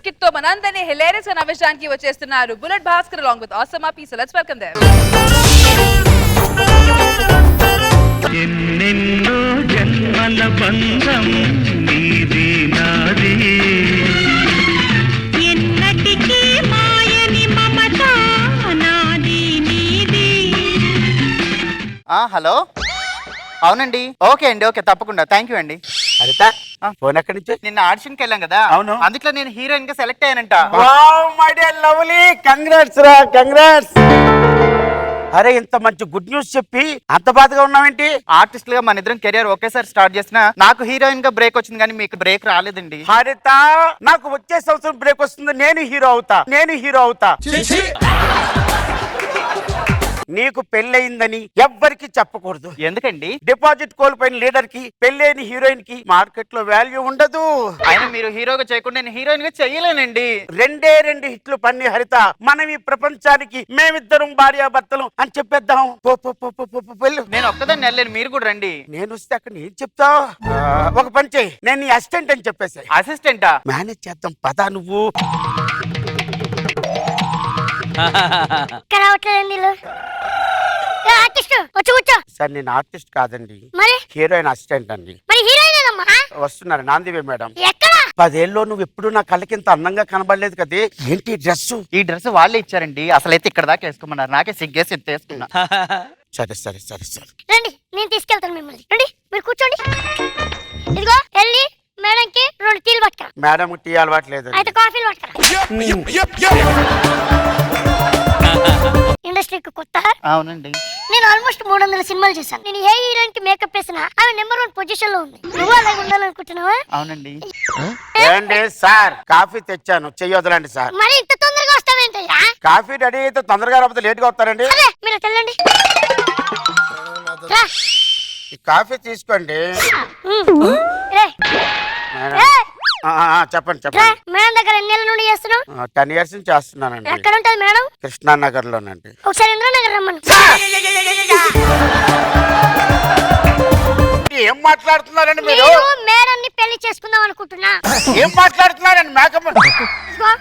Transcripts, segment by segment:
Skit తో మనందరినీ hilarious గా నవ్వించడానికి వచ్చేస్తున్నారు bullet Bhaskar along with Awesome Api. So let's welcome them. ఎన్నెన్నో జన్మల బంధం నీది నాది ఎన్నటికీ మాయని మమత నాది నీది. హలో అవునండి ఓకే అండి ఓకే తప్పకుండా థ్యాంక్ యూ అండి. హరిత ఫోన్ ఎక్కడి నుంచి? నిన్న ఆడిషన్కి వెళ్ళాం కదా అవును. అందుట్లో నేను హీరోయిన్ గా సెలెక్ట్ అయ్యానంట. మై డియర్ లవ్లీ కంగ్రాట్స్ రా కంగ్రాట్స్. అరే ఇంత మంచి గుడ్ న్యూస్ చెప్పి అంత బాధగా ఉన్నావేంటి? ఆర్టిస్ట్ గా మన ఇద్దరం కెరియర్ ఒకేసారి స్టార్ట్ చేసిన నాకు హీరోయిన్ గా బ్రేక్ వచ్చింది కానీ మీకు బ్రేక్ రాలేదండి. హరిత నాకు వచ్చే సంవత్సరం బ్రేక్ వస్తుంది, నేను హీరో అవుతా. నీకు పెళ్ళయిందని ఎవ్వరికి చెప్పకూడదు. ఎందుకండి? డిపాజిట్ కోల్పోయిన లీడర్ కి పెళ్ళైన హీరోయిన్ కి మార్కెట్ లో వాల్యూ ఉండదు. అయినా మీరు హీరోగా చేయకుండా నేను హీరోయిన్ గా చెయ్యలేనండి. రెండే 2 హిట్లు పన్ని హరిత, మనం ఈ ప్రపంచానికి మేమిద్దరం భార్యాభర్తలు అని చెప్పేద్దాం. వెళ్ళు. నేను ఒక్కదాన్ని వెళ్ళలేను, మీరు కూడా రండి. నేను వస్తే అక్కడ ఏం చెప్తావు? ఒక పని చెయ్యి, నేను నీ అసిస్టెంట్ అని చెప్పేసి అసిస్టెంటా? మేనేజ్ చేద్దాం పదా నువ్వు. సార్ నేను ఆర్టిస్ట్ కాదండి, హీరోయిన్ అసిస్టెంట్ అండి. వస్తున్నారు నాందివే మేడం. 10 ఏళ్ళలో నువ్వు ఎప్పుడు నా కళ్ళకింత అందంగా కనబడలేదు కదే, ఏంటి డ్రెస్? ఈ డ్రెస్ వాళ్ళే ఇచ్చారండి, అసలైతే ఇక్కడ దాకా వేసుకోమన్నారు, నాకే సిగ్గేసి ఎత్తేసుకున్నా. సరే రండి నేను తీసుకెళ్తాను మిమ్మల్ని. రండి మీరు కూర్చోండి. ఇదిగో వెళ్ళి మేడంకి 2 టీలు పట్టుకురా. మేడం టీ అలవాట్లేదు. అయితే కాఫీలు పట్టుకురా. ఇండస్ట్రీకి కొత్త. అవునండి. నేను ఆల్మోస్ట్ 300 సినిమాలు చేశాను. నేను ఏ హీరోయిన్ కి మేకప్ వేసినా ఆమె నెంబర్ 1 పొజిషన్ లో ఉంది. నువ్వు అలాగే ఉండాలనుకుంటున్నావా? అవునండి. ఏంటి సార్ కాఫీ తెచ్చాను, చెయ్యొదలండి సార్. మరి ఇంత తొందరగా వస్తావేంటయ్యా? కాఫీ రెడీ అయితే తొందరగా రాకపోతే లేట్ గా వస్తారండి. అదే మీరు తెల్లండి. ఈ కాఫీ తీసుకోండి. చెప్పండి. మేడం దగ్గర ఎన్ని నెలల నుండి చేస్తున్నావు? 10 years నుంచి చేస్తున్నానండి. ఎక్కడ ఉంటది మేడం? కృష్ణానగర్ లోనండి. ఒకసారి ఇంద్రనగర్ రమ్మను. ఏం మాట్లాడుతున్నారండి మీరు? మేడం ని పెళ్లి చేసుకుందాం అనుకుంటున్నా. ఏం మాట్లాడుతున్నారండి? మేకప్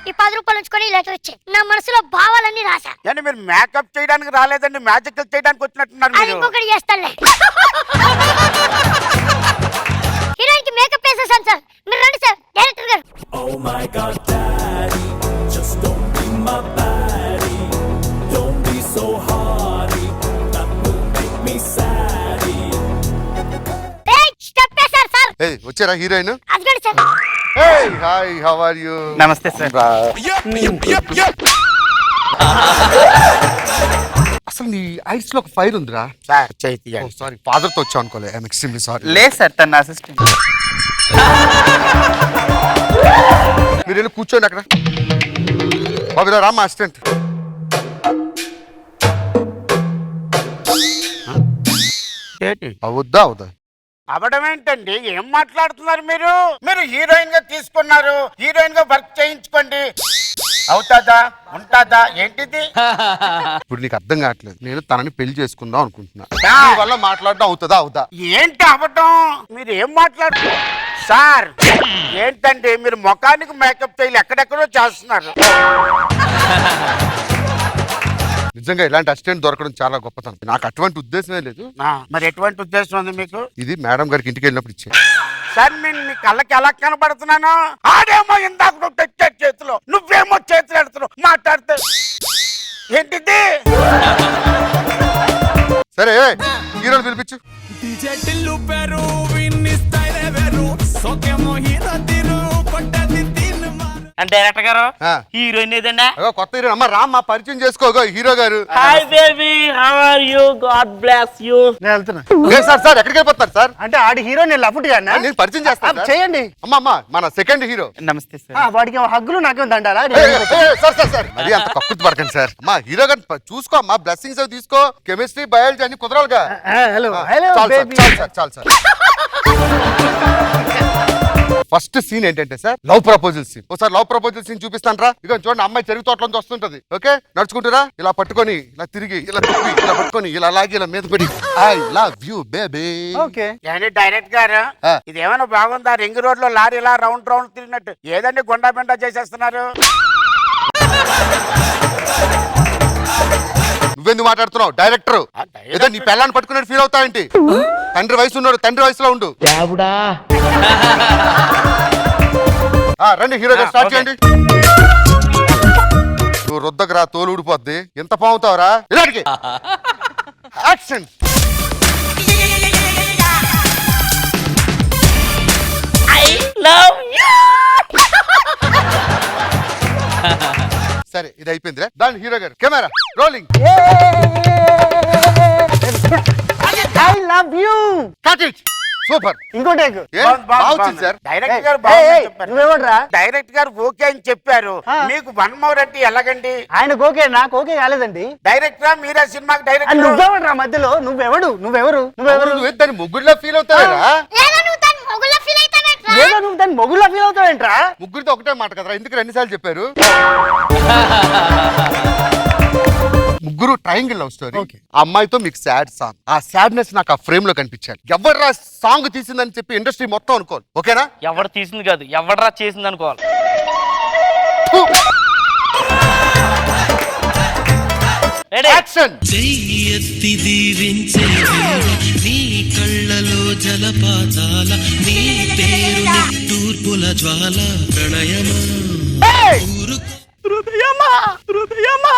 ఈ 10 రూపాయలు ఉంచుకొని లెటర్ వచ్చాయి. నా మనసులో భావాలన్నీ రాసా. అంటే మీరు మేకప్ చేయడానికి రాలేదండి, మ్యాజిక్ చేయడానికి వచ్చినట్టున్నారు. అది ఇంకొకటి చేస్తానులే. హీరోయిన్ కి మేకప్ వేసేసాను సార్, మీరు రండి సార్ డైరెక్టర్ గారు. Oh my God, Daddy, just don't be my baddie. Don't be so hardy, that will make me saddy. ఏయ్ స్టెప్ వేసారు సార్. ఏయ్ వచ్చారా హీరోయిన్? అదిగోండి సార్. ఏయ్ హాయ్ హౌ ఆర్ యు? నమస్తే సార్. అసలు నీ ఐస్ లో ఒక ఫైర్ ఉందిరా. సార్ చైతన్య సారీ ఫాదర్ తో వచ్చావు అనుకోలే. I'm extremely sorry. లేదు సార్, తన అసిస్టెంట్. మీరు వెళ్ళి కూర్చోండి అక్కడ. బాబు రామ్మా అసిస్టెంట్. అవుద్దా అవడం ఏంటండి? ఏం మాట్లాడుతున్నారు మీరు? మీరు హీరోయిన్ గా తీసుకున్నారు, హీరోయిన్ గా వర్క్ చేయించుకోండి. అవుతాదా ఉంటాదా ఏంటిది? ఇప్పుడు నీకు అర్థం కావట్లేదు. నేను తనని పెళ్లి చేసుకుందాం అనుకుంటున్నా. నీ వల్ల మాట్లాడడం అవుతుందా అవుదా? ఏంటి అవడం? మీరు ఏం మాట్లాడుతున్నారు సార్? ఏంటండి మీరు ముఖానికి మేకప్ చేయాలి, ఎక్కడెక్కడో చేస్తున్నారు. నిజంగా ఇలాంటి అసిస్టెంట్ దొరకడం చాలా గొప్పతనం. నాకు అటువంటి ఉద్దేశమే లేదు. మరి ఎటువంటి ఉద్దేశం ఉంది మీకు? ఇది మేడం గారికి ఇంటికి వెళ్ళినప్పుడు ఇచ్చే. సార్ నేను మీ కళ్ళకి ఎలా కనబడుతున్నాను? ఆడేమో ఇందాక నువ్వు తెచ్చే చేతిలో, నువ్వేమో చేతులు ఎడుతున్నావు మాట్లాడితే ఏంటిది? సరే హీరోని పిలిపించు. DJ టిల్లు పేరు విన్ని స్టైల్ వేరు సోకేమో హీరో తీరు కొట్టది తిను మారు. డైరెక్టర్ గారు ఆ. హీరోయిన్ ఏదండి? కొత్త హీరో అమ్మ రామ్మా పరిచయం చేసుకో హీరో గారు. Hi baby, how are you? God bless you. నేను వెళ్తున్నా. సార్ ఎక్కడికి వెళ్ళిపోతారు సార్? అంటే ఆడి హీరో నేను లఫ్ట్ గా నేను పరిచయం చేస్తాను సార్. చేయండి. అమ్మా మన సెకండ్ హీరో. నమస్తే సార్. వాడికి హగ్గులు నాకేం దండాలా? సార్ మరి అంత కక్కుర్తి పడకండి సార్. అమ్మా హీరో గారు చూసుకో అమ్మా, బ్లెస్సింగ్స్ అవి తీసుకో. కెమిస్ట్రీ బయాలజీ అన్ని కుదరాలిగా. Hello hello baby. చాలు సార్. ఫస్ట్ సీన్ ఏంటంటే సార్ లవ్ ప్రపోజల్ సీన్. ఒకసారి లవ్ ప్రపోజల్ సీన్ చూపిస్తాను రా. ఇక చూడండి, అమ్మాయి చెరుకు తోటలోంచి వస్తుంటది. ఓకే, నడుచుకుంటారా, ఇలా పట్టుకొని ఇలా తిరిగి ఇలా తొక్కి ఇలా పట్టుకొని ఇలా లాగి ఇలా మీద పడి I love you baby. Okay. ఏంటి డైరెక్ట్ గారు, ఇదేమైనా బాగుందా? రింగ్ రోడ్ లో లారీ ఇలా రౌండ్ రౌండ్ తిరిగినట్టు ఏదండి గుండా బిండా చేసేస్తున్నారు. నువ్వెందుకు మాట్లాడుతున్నావు? డైరెక్టర్ ఏదో నీ పిల్లని పట్టుకున్నట్టు ఫీల్ అవుతావేంటి? తండ్రి వయసు ఉన్నాడు, తండ్రి వయసులో ఉండు. రండి హీరో గారు, స్టార్ట్ చేయండి. నువ్వు రుద్దకరా, తోలు ఊడిపోద్ది. ఎంత పావుతావురా? ఇలాంటి యాక్షన్. Love you. సరే, ఇది అయిపోయిందిరా. దాని హీరో గారు camera rolling. I love you. Cut it. Super. ఇంకో టేక్. బాగుంది సార్. డైరెక్ట్ గారు బాగుందని చెప్పారు. నువ్వేమడ్రా? డైరెక్ట్ గారు ఓకే అని చెప్పారు. మీకు 1 more అంటే ఎలాగండి? ఆయనకు ఓకే, నాకు ఓకే కాలేదండి. డైరెక్టరా మీరా సినిమాకి డైరెక్టర్? నువ్వేమడ్రా మధ్యలో? నువ్వెవరు? నువ్వు దాని ముగ్గురులో ఫీల్ అవుతావేరా? లేదా నువ్వు దాని మొగుళ్ళ ఫీల్ అవుతావేంట్రా? లేదా నువ్వు దాన్ని మొగుళ్ళ ఫీల్ అవుతావేంట్రా? ముగ్గురితో ఒకటే మాట కదరా, ఎందుకు 2 సార్లు చెప్పారు? ముగ్గురు ట్రయాంగిల్ లవ్ స్టోరీ. ఆ అమ్మాయితో మీకు సాడ్ సాంగ్. ఆ సాడ్నెస్ నాకు ఆ ఫ్రేమ్ లో కనిపించాలి. ఎవరు సాంగ్ తీసిందని చెప్పి ఇండస్ట్రీ మొత్తం అనుకోవాలి. ఓకేనా? ఎవరు తీసింది కాదు, ఎవడరా చేసింది అనుకోవాలి. యాక్షన్. చెయ్యెత్తి దీవించే నీ కళ్ళలో జలపాతాల, నీ పేరు నిట్టూర్పుల జ్వాల, ప్రణయమా హృదయమా హృదయమా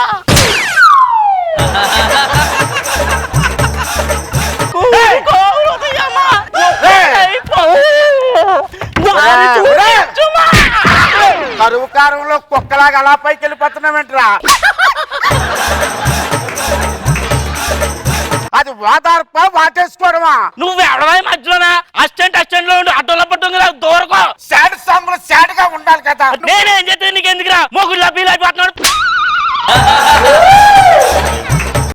కరువు కారంలో కుక్కలాగా అలా పైకి వెళ్ళిపోతున్నామేంట్రా? అది వాదార్ప వాటేసుకోవడమా? నువ్వు ఎవడవా మధ్యలోనా? అసిస్టెంట్ లో ఉండి అడ్డోల పట్టుకుని దూరకో. సాడ్ సాంగ్ లో సాడ్ గా ఉండాలి కదా. నేనేం చేస్తే నీకు ఎందుకురా? మొగుళ్ళ ఫీల్ అయిపోతున్నాడు.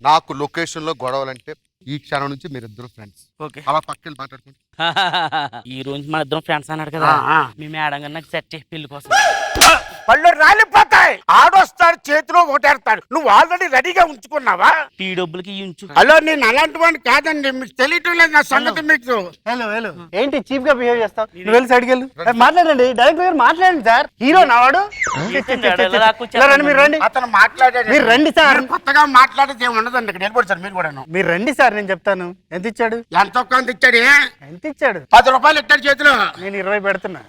నాకు లొకేషన్ లో గొడవలంటే ఈ క్షణం నుంచి మీరిద్దరు ఫ్రెండ్స్. ఓకే, అలా పక్కన మాట్లాడుకోండి. ఈ రోజు మన ఇద్దరం ఫ్రెండ్స్ అన్నాడు కదా, మీ మేడం గారు నాకు సెట్ చేసి పెళ్లి కోసం. పళ్ళు రాలిపోతాయి. ఆడొస్తాడు, చేతిలో ఓటేస్తాడు. నువ్వు ఆల్రెడీ రెడీగా ఉంచుకున్నావా? టీ డబ్బులకి ఉంచు. హలో, నేను అలాంటి వాడిని కాదండి. మీకు తెలియటం లేదు నా సంగతి. మీకు హలో ఏంటి చీప్ గా బిహేవ్ చేస్తావు? నువ్వు వెళ్ళి సైడ్కి వెళ్ళు. మాట్లాడండి, డైరెక్టర్ గారు మాట్లాడండి సార్. హీరో నావాడు. మీరు రండి. అతను మాట్లాడాడు. మీరు రండి సార్. కొత్తగా మాట్లాడేది ఏమి ఉండదండి. ఇక్కడ నిలబడి సార్ మీరు కూడా. మీరు రండి సార్, నేను చెప్తాను. ఎంత ఇచ్చాడు? ఎంత కొంత ఇచ్చాడు? ఎంత ఇచ్చాడు? 10 రూపాయలు ఇచ్చాడు చేతిలో. నేను 20 పెడుతున్నా.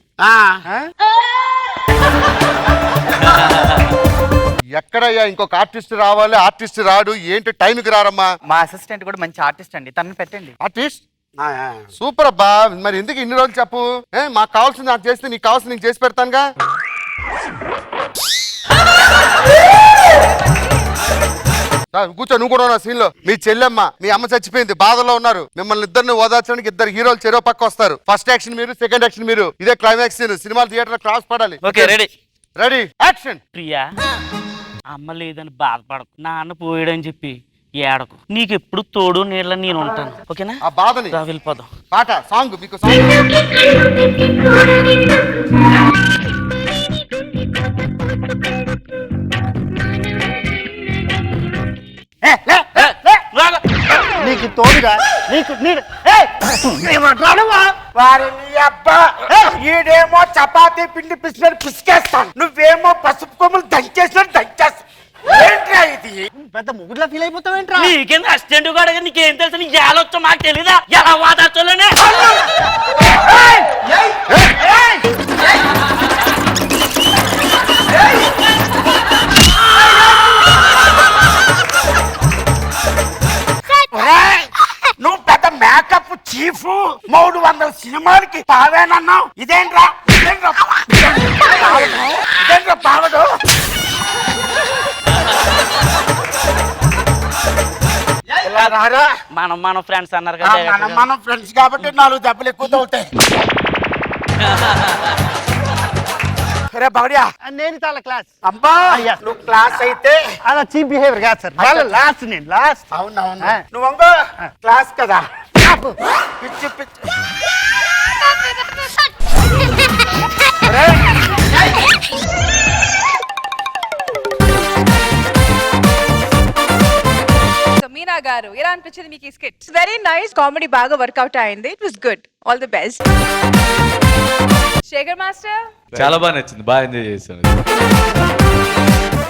ఎక్కడయ్యా ఇంకొక ఆర్టిస్ట్ రావాలి? ఆర్టిస్ట్ రాడు ఏంటి? టైంకి రారమ్మా. మా అసిస్టెంట్ కూడా మంచి ఆర్టిస్ట్ అండి, తనని పెట్టండి. ఆర్టిస్ట్ సూపర్ అబ్బా. మరి ఎందుకు ఇన్ని రోజులు చెప్పు? మాకు కావాల్సింది నాకు చేస్తే నీకు కావాల్సింది నీకు చేసి పెడతానుగా. కూర్చో, నువ్వు కూడా సీన్ లో. మీ చెల్లెమ్మ మీ అమ్మ చచ్చిపోయింది, బాధలో ఉన్నారు. మిమ్మల్ని ఇద్దరిని ఓదార్చడానికి 2 హీరోలు చెరో పక్క వస్తారు. ఫస్ట్ యాక్షన్ మీరు, సెకండ్ యాక్షన్ మీరు. ఇదే క్లైమాక్స్ సీన్. సినిమా థియేటర్ లో క్రాస్ పడాలి. Okay, ready ready action. Priya, అమ్మ లేదని బాధపడకు, నాన్న పోయాడని చెప్పి ఏడకు. నీకు ఎప్పుడు తోడు నీళ్ళ నేను ఉంటాను. ఓకేనా? ఆ బాధని వెళ్ళిపోదాం. పాట సాంగ్ మీకు సాంగ్. నీకు తోడుగా నీకు వారిని అబ్బా, ఈడేమో చపాతీ పిండి పిసినట్టు పిసికేస్తాను, నువ్వేమో పసుపు కొమ్ములు దంచేసినట్టు దంచేస్తాను. ఏంట్రా ఇది? పెద్ద ముగ్గురులా ఫీల్ అయిపోతావేంట్రా? నీకేంది అసిస్టెంట్ కూడా నీకేం తెలుసు? నీకు ఎలా వచ్చో మాకు తెలీదా? ఎలా వాదార్చోలేనే? నువ్వు పెద్ద మేకప్ చీఫ్, 300 సినిమాలకి పావేనన్నావు. ఇదేంట్రా? ఇదేంట్రా పావడు? మనం ఫ్రెండ్స్ అన్నారు కదా. మనం ఫ్రెండ్స్ కాబట్టి 4 దెబ్బలు ఎక్కువ అవుతాయి. రే బావడియా, నేను చాలా క్లాస్. అబ్బా నువ్వు క్లాస్ అయితే అలా చీప్ బిహేవియర్ కాదు సార్. లాస్ట్ నేను లాస్ట్. అవునవును, నువ్వు క్లాస్ కదా. పిచ్చి పిచ్చి సో మీనా గారు ఎలా అనిపించింది మీకు ఈ స్కిట్? వెరీ నైస్ కామెడీ బాగా వర్కౌట్ అయింది. It was good. All the best. Shekhar master చాలా బాగా నచ్చింది, బాగా ఎంజాయ్ చేశాను.